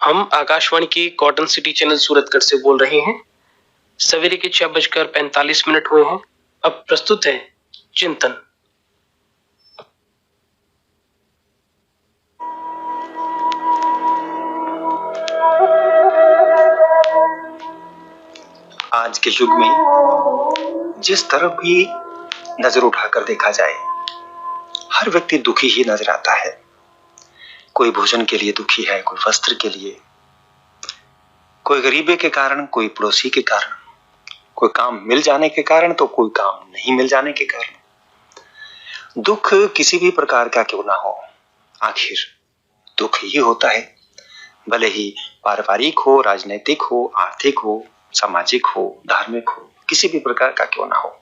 हम आकाशवाणी की cotton city channel Suratgarh से बोल रहे हैं। सवेरे के 6:45 हुए हैं। अब प्रस्तुत है चिंतन। आज के युग में जिस तरफ भी नजर उठाकर देखा जाए, हर व्यक्ति दुखी ही नजर आता है। कोई भोजन के लिए दुखी है, कोई वस्त्र के लिए, कोई गरीबी के कारण, कोई पड़ोसी के कारण, कोई काम मिल जाने के कारण, तो कोई काम नहीं मिल जाने के कारण। दुख किसी भी प्रकार का क्यों ना हो, आखिर दुख ही होता है। भले ही पारिवारिक हो, राजनीतिक हो, आर्थिक हो, सामाजिक हो, धार्मिक हो, किसी भी प्रकार का क्यों ना हो,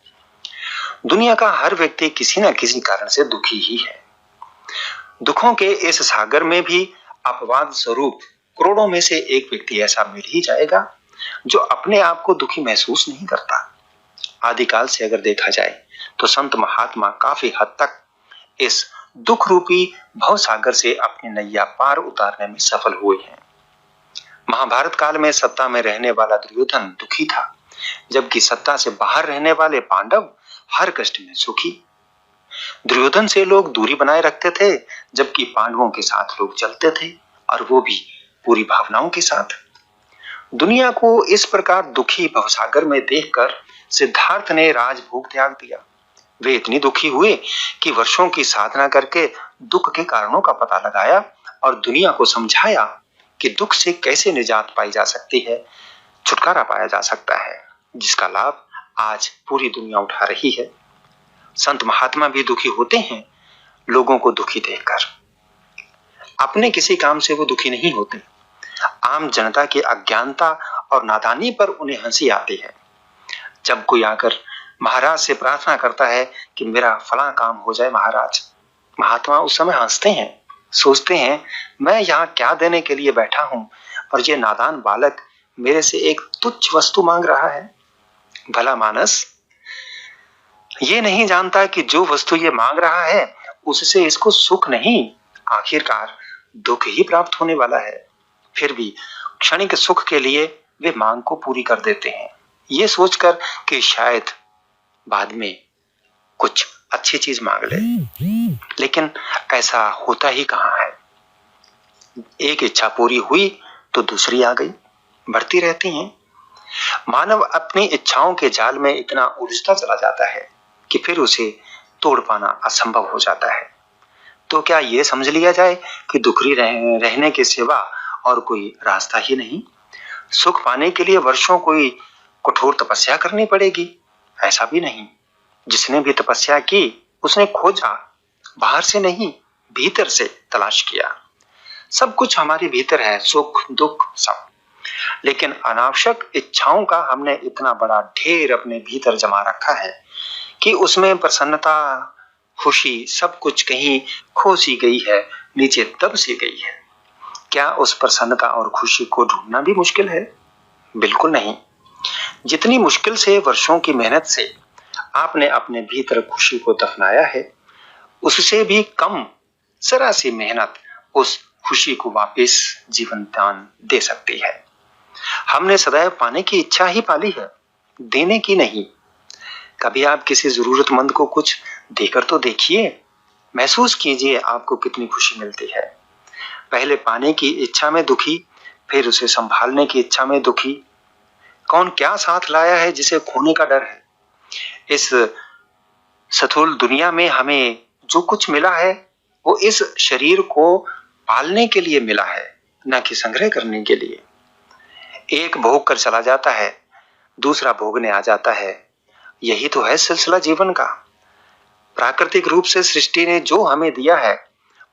दुनिया का हर व्यक्ति किसी न किसी कारण से दुखी ही है। दुखों के इस सागर में भी अपवाद स्वरूप करोड़ों में से एक व्यक्ति ऐसा मिल ही जाएगा जो अपने आप को दुखी महसूस नहीं करता। आदिकाल से अगर देखा जाए तो संत महात्मा काफी हद तक इस दुख रूपी भव सागर से अपनी नैया पार उतारने में सफल हुए हैं। महाभारत काल में सत्ता में रहने वाला दुर्योधन दुखी था, जबकि सत्ता से बाहर रहने वाले पांडव हर कष्ट में सुखी। दुर्योधन से लोग दूरी बनाए रखते थे, जबकि पांडवों के साथ लोग चलते थे, और वो भी पूरी भावनाओं के साथ। दुनिया को इस प्रकार दुखी भवसागर में देखकर सिद्धार्थ ने राजभोग त्याग दिया। वे इतनी दुखी हुए कि वर्षों की साधना करके दुख के कारणों का पता लगाया और दुनिया को समझाया कि दुख से कैसे निजात पाई जा सकती है, छुटकारा पाया जा सकता है, जिसका लाभ आज पूरी दुनिया उठा रही है। संत महात्मा भी दुखी होते हैं लोगों को दुखी देखकर। अपने किसी काम से वो दुखी नहीं होते। आम जनता की अज्ञानता और नादानी पर उन्हें हंसी आती है। जब कोई आकर महाराज से प्रार्थना करता है कि मेरा फला काम हो जाए महाराज, महात्मा उस समय हंसते हैं, सोचते हैं मैं यहाँ क्या देने के लिए बैठा हूं और ये नादान बालक मेरे से एक तुच्छ वस्तु मांग रहा है। भला मानस ये नहीं जानता कि जो वस्तु ये मांग रहा है उससे इसको सुख नहीं, आखिरकार दुख ही प्राप्त होने वाला है। फिर भी क्षणिक सुख के लिए वे मांग को पूरी कर देते हैं, ये सोचकर कि शायद बाद में कुछ अच्छी चीज मांग ले। लेकिन ऐसा होता ही कहां है। एक इच्छा पूरी हुई तो दूसरी आ गई, बढ़ती रहती हैं। मानव अपनी इच्छाओं के जाल में इतना उलझता चला जाता है कि फिर उसे तोड़ पाना असंभव हो जाता है। तो क्या ये समझ लिया जाए कि दुखी रहने के सिवा और कोई रास्ता ही नहीं? सुख पाने के लिए वर्षों कोई कठोर तपस्या करनी पड़ेगी? ऐसा भी नहीं। जिसने भी तपस्या की उसने खोजा, बाहर से नहीं भीतर से तलाश किया। सब कुछ हमारे भीतर है, सुख दुख सब। लेकिन अनावश्यक इच्छाओं का हमने इतना बड़ा ढेर अपने भीतर जमा रखा है कि उसमें प्रसन्नता, खुशी सब कुछ कहीं खो सी गई है, नीचे दब सी गई है। क्या उस प्रसन्नता और खुशी को ढूंढना भी मुश्किल है? बिल्कुल नहीं। जितनी मुश्किल से वर्षों की मेहनत से आपने अपने भीतर खुशी को दफनाया है, उससे भी कम जरा सी मेहनत उस खुशी को वापस जीवन दान दे सकती है। हमने सदैव पाने की इच्छा ही पाली है, देने की नहीं। कभी आप किसी जरूरतमंद को कुछ देकर तो देखिए, महसूस कीजिए आपको कितनी खुशी मिलती है। पहले पाने की इच्छा में दुखी, फिर उसे संभालने की इच्छा में दुखी। कौन क्या साथ लाया है जिसे खोने का डर है? इस स्थूल दुनिया में हमें जो कुछ मिला है वो इस शरीर को पालने के लिए मिला है, न कि संग्रह करने के लिए। एक भोग कर चला जाता है, दूसरा भोगने आ जाता है। यही तो है सिलसिला जीवन का। प्राकृतिक रूप से सृष्टि ने जो हमें दिया है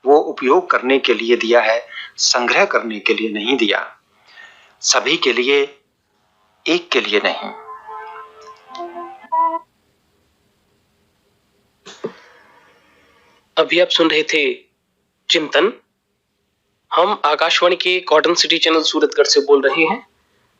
वो उपयोग करने के लिए दिया है, संग्रह करने के लिए नहीं दिया। सभी के लिए, एक के लिए नहीं। अभी आप सुन रहे थे चिंतन। हम आकाशवाणी के कॉटन सिटी चैनल सूरतगढ़ से बोल रहे हैं।